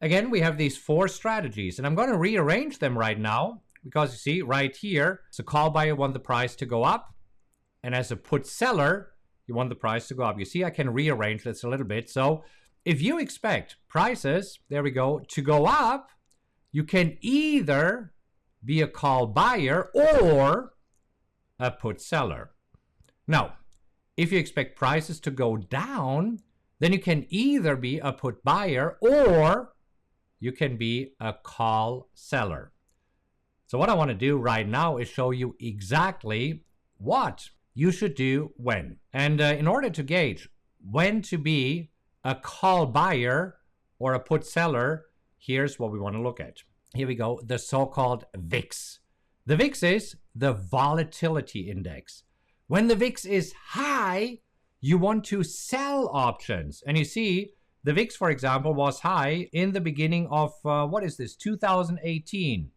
again, we have these 4 strategies, and I'm going to rearrange them right now because you see right here, as a call buyer, you want the price to go up, and as a put seller, you want the price to go up. You see, I can rearrange this a little bit. So if you expect prices, there we go, to go up, you can either be a call buyer or a put seller. Now, if you expect prices to go down, then you can either be a put buyer or you can be a call seller. So what I want to do right now is show you exactly what you should do when. And in order to gauge when to be a call buyer or a put seller, here's what we want to look at. Here we go, the so-called VIX. The VIX is the volatility index. When the VIX is high, you want to sell options. And you see, the VIX, for example, was high in the beginning of, 2018.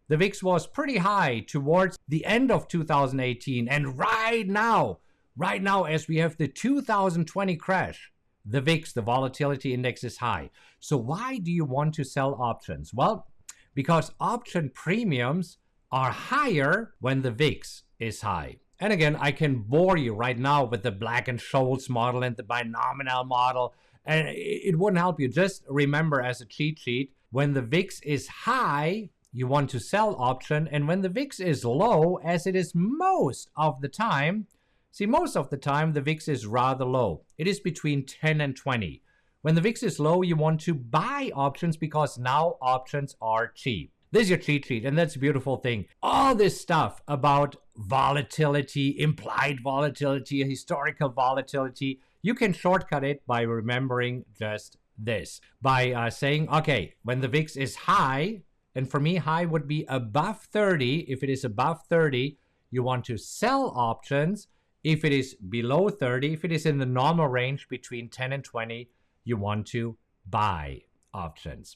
The VIX was pretty high towards the end of 2018. And right now, as we have the 2020 crash, the VIX, the volatility index, is high. So why do you want to sell options? Well, because option premiums are higher when the VIX is high. And again, I can bore you right now with the Black-Scholes model and the binomial model, and it wouldn't help you. Just remember as a cheat sheet, when the VIX is high, you want to sell option, and when the VIX is low, as it is most of the time, most of the time the VIX is rather low. It is between 10 and 20. When the VIX is low, you want to buy options because now options are cheap. This is your cheat sheet, and that's a beautiful thing. All this stuff about volatility, implied volatility, historical volatility, you can shortcut it by remembering just this. By saying, okay, when the VIX is high, and for me, high would be above 30. If it is above 30, you want to sell options. If it is below 30, if it is in the normal range between 10 and 20, you want to buy options.